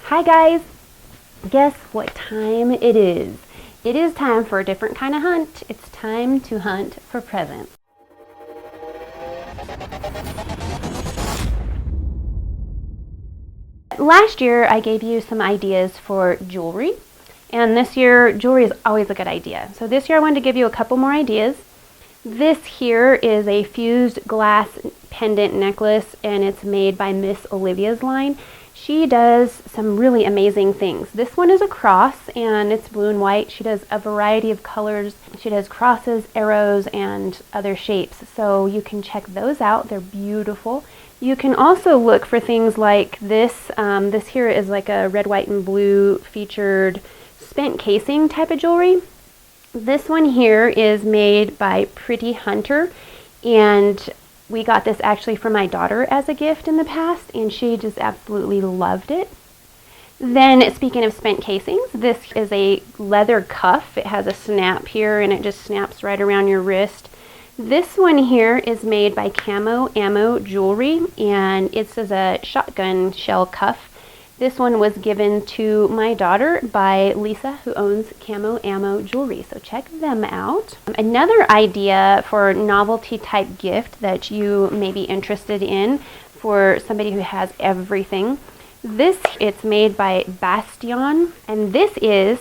Hi guys! Guess what time it is? It is time for a different kind of hunt. It's time to hunt for presents. Last year I gave you some ideas for jewelry, and this year jewelry is always a good idea. So this year I wanted to give you a couple more ideas. This here is a fused glass pendant necklace, and it's made by Miss Olivia's line. She does some really amazing things. This one is a cross, and it's blue and white. She does a variety of colors. She does crosses, arrows, and other shapes. So you can check those out. They're beautiful. You can also look for things like this. This here is like a red, white, and blue featured spent casing type of jewelry. This one here is made by Pretty Hunter, and we got this actually for my daughter as a gift in the past, and she just absolutely loved it. Then, speaking of spent casings, this is a leather cuff. It has a snap here, and it just snaps right around your wrist. This one here is made by Camo Ammo Jewelry, and it's as a shotgun shell cuff. This one was given to my daughter by Lisa, who owns Camo Ammo Jewelry, so check them out. Another idea for novelty type gift that you may be interested in for somebody who has everything. It's made by Bastion, and this is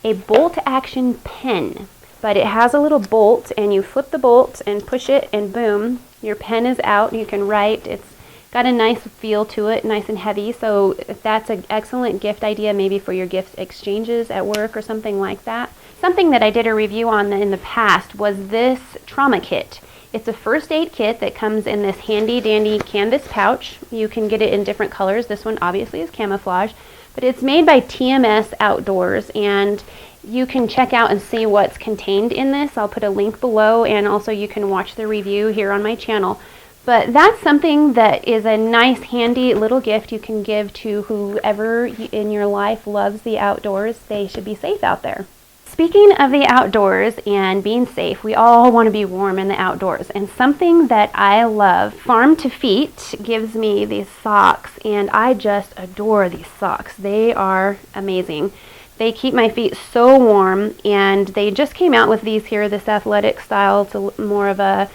a bolt action pen, but it has a little bolt, and you flip the bolt and push it, and boom, your pen is out. You can write. It's got a nice feel to it, nice and heavy, so that's an excellent gift idea, maybe for your gift exchanges at work or something like that. Something that I did a review on in the past was this Trouma kit. It's a first aid kit that comes in this handy dandy canvas pouch. You can get it in different colors. This one obviously is camouflage, but it's made by TMS Outdoors, and you can check out and see what's contained in this. I'll put a link below, and also you can watch the review here on my channel. But that's something that is a nice, handy little gift you can give to whoever in your life loves the outdoors. They should be safe out there. Speaking of the outdoors and being safe, we all want to be warm in the outdoors. And something that I love, Farm to Feet gives me these socks, and I just adore these socks. They are amazing. They keep my feet so warm, and they just came out with these here, this athletic style to more of a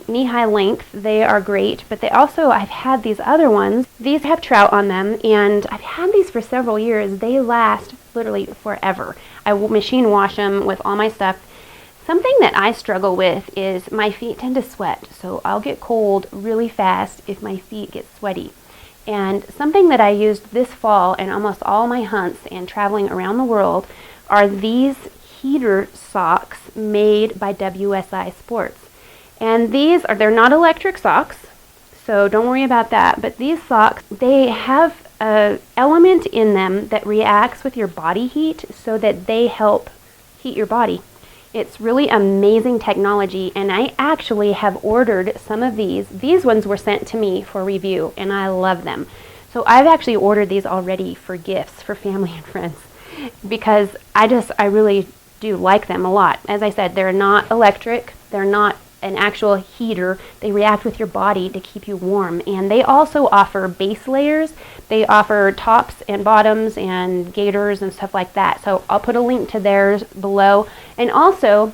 knee-high length. They are great, but I've had these other ones. These have trout on them, and I've had these for several years. They last literally forever. I will machine wash them with all my stuff. Something that I struggle with is my feet tend to sweat, so I'll get cold really fast if my feet get sweaty. And something that I used this fall in almost all my hunts and traveling around the world are these heater socks made by WSI Sports. And they're not electric socks, so don't worry about that. But these socks, they have an element in them that reacts with your body heat so that they help heat your body. It's really amazing technology, and I actually have ordered some of these. These ones were sent to me for review, and I love them. So I've actually ordered these already for gifts for family and friends because I really do like them a lot. As I said, they're not electric. They're not an actual heater. They react with your body to keep you warm, and they also offer base layers. They offer tops and bottoms and gaiters and stuff like that. So I'll put a link to theirs below, and also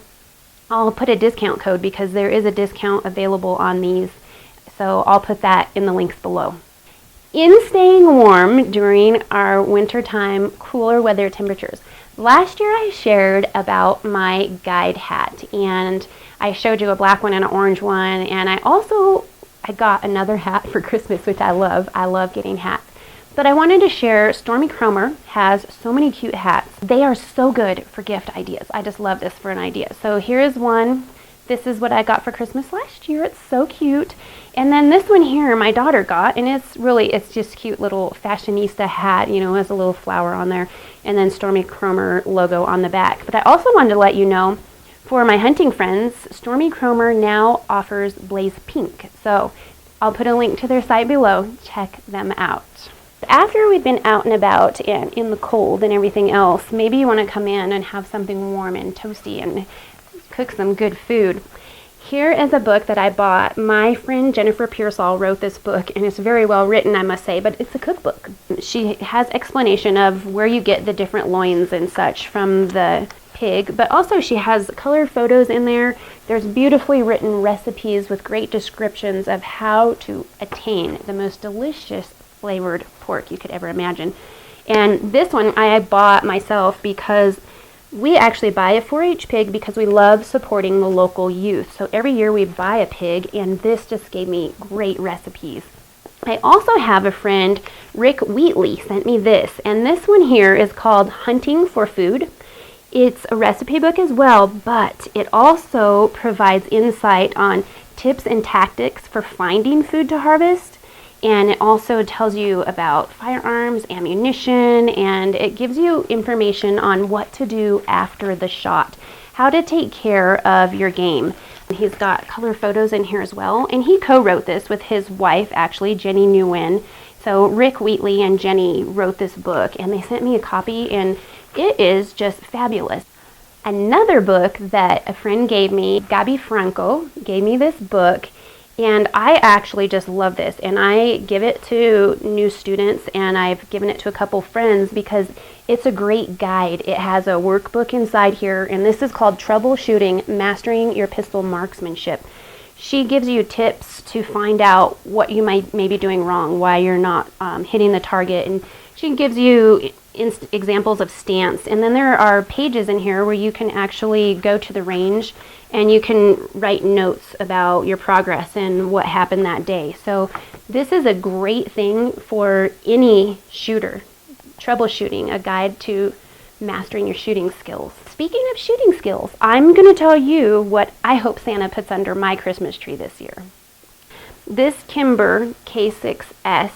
I'll put a discount code because there is a discount available on these, so I'll put that in the links below. In staying warm during our wintertime cooler weather temperatures, last year I shared about my guide hat, and I showed you a black one and an orange one, and I got another hat for Christmas, which I love. I love getting hats. But I wanted to share, Stormy Kromer has so many cute hats. They are so good for gift ideas. I just love this for an idea. So here is one. This is what I got for Christmas last year. It's so cute. And then this one here my daughter got, and it's just cute little fashionista hat, has a little flower on there, and then Stormy Kromer logo on the back. But I also wanted to let you know, for my hunting friends, Stormy Kromer now offers Blaze Pink. So I'll put a link to their site below. Check them out. After we've been out and about and in the cold and everything else, maybe you want to come in and have something warm and toasty and cook some good food. Here is a book that I bought. My friend Jennifer Pearsal wrote this book, and it's very well written, I must say, but it's a cookbook. She has explanation of where you get the different loins and such from the pig, but also she has color photos in there. There's beautifully written recipes with great descriptions of how to attain the most delicious flavored pork you could ever imagine. And this one I bought myself because we actually buy a 4-H pig because we love supporting the local youth. So every year we buy a pig, and this just gave me great recipes. I also have a friend, Rick Wheatley, sent me this, and this one here is called Hunting for Food. It's a recipe book as well, but it also provides insight on tips and tactics for finding food to harvest. And it also tells you about firearms, ammunition, and it gives you information on what to do after the shot, how to take care of your game. He's got color photos in here as well, and he co-wrote this with his wife, actually, Jenny Nguyen. So Rick Wheatley and Jenny wrote this book, and they sent me a copy, and it is just fabulous. Another book that a friend gave me, Gabby Franco, gave me this book. And I actually just love this, and I give it to new students, and I've given it to a couple friends because it's a great guide. It has a workbook inside here, and this is called Troubleshooting, Mastering Your Pistol Marksmanship. She gives you tips to find out what you may be doing wrong, why you're not hitting the target, and she gives you examples of stance. And then there are pages in here where you can actually go to the range and you can write notes about your progress and what happened that day. So this is a great thing for any shooter. Troubleshooting, a guide to mastering your shooting skills. Speaking of shooting skills, I'm going to tell you what I hope Santa puts under my Christmas tree this year. This Kimber K6S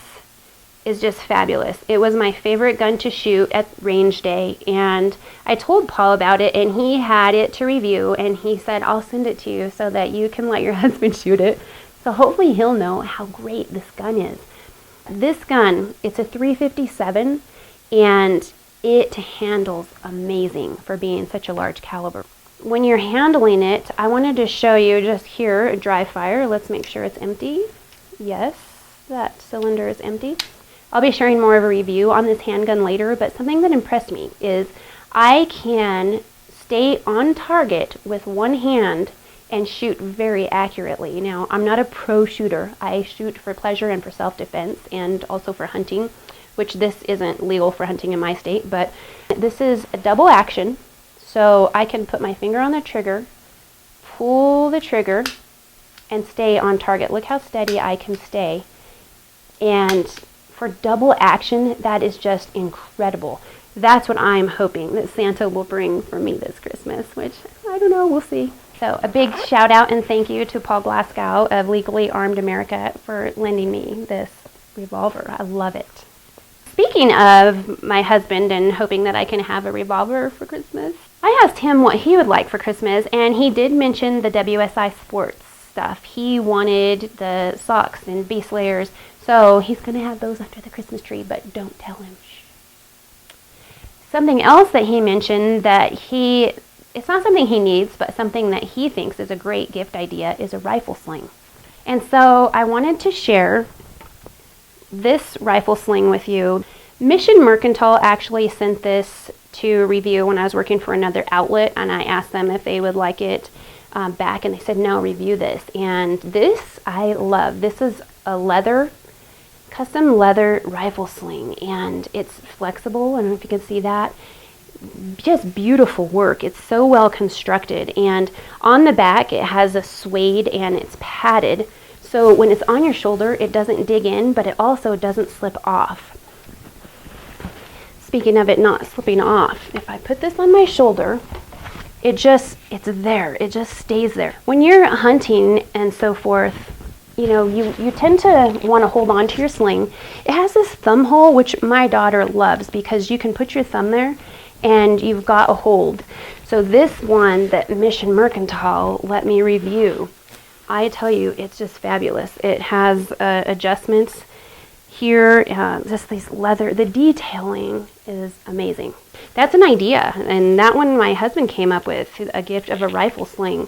is just fabulous. It was my favorite gun to shoot at range day, and I told Paul about it, and he had it to review, and he said, I'll send it to you so that you can let your husband shoot it. So hopefully he'll know how great this gun is. This gun, it's a 357, and it handles amazing for being such a large caliber. When you're handling it, I wanted to show you just here a dry fire. Let's make sure it's empty. Yes, that cylinder is empty. I'll be sharing more of a review on this handgun later, but something that impressed me is I can stay on target with one hand and shoot very accurately. Now, I'm not a pro shooter. I shoot for pleasure and for self-defense and also for hunting, which this isn't legal for hunting in my state, but this is a double action. So I can put my finger on the trigger, pull the trigger, and stay on target. Look how steady I can stay. And for double action, that is just incredible. That's what I'm hoping that Santa will bring for me this Christmas, which I don't know, we'll see. So a big shout out and thank you to Paul Glasgow of Legally Armed America for lending me this revolver. I love it. Speaking of my husband and hoping that I can have a revolver for Christmas, I asked him what he would like for Christmas, and he did mention the WSI Sports stuff. He wanted the socks and base layers, so he's going to have those under the Christmas tree, but don't tell him. Shh. Something else that he mentioned that it's not something he needs, but something that he thinks is a great gift idea is a rifle sling. And so I wanted to share this rifle sling with you. Mission Mercantile actually sent this to review when I was working for another outlet, and I asked them if they would like it back, and they said, no, review this. And this I love. This is a custom leather rifle sling, and it's flexible. I don't know if you can see that. Just beautiful work. It's so well constructed, and on the back it has a suede and it's padded, so when it's on your shoulder it doesn't dig in, but it also doesn't slip off. Speaking of it not slipping off, if I put this on my shoulder, it's there. It just stays there. When you're hunting and so forth, you tend to want to hold on to your sling. It has this thumb hole, which my daughter loves because you can put your thumb there and you've got a hold. So this one that Mission Mercantile let me review, I tell you, it's just fabulous. It has adjustments here, just these leather, the detailing is amazing. That's an idea, and that one my husband came up with, a gift of a rifle sling.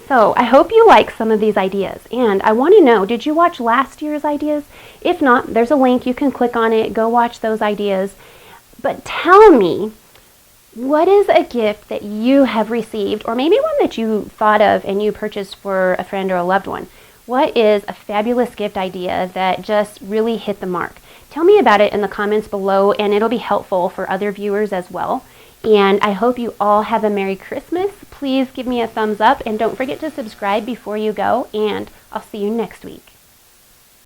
So I hope you like some of these ideas, and I want to know, did you watch last year's ideas? If not, there's a link, you can click on it, go watch those ideas. But tell me, what is a gift that you have received, or maybe one that you thought of and you purchased for a friend or a loved one? What is a fabulous gift idea that just really hit the mark? Tell me about it in the comments below, and it'll be helpful for other viewers as well. And I hope you all have a Merry Christmas. Please give me a thumbs up, and don't forget to subscribe before you go, and I'll see you next week.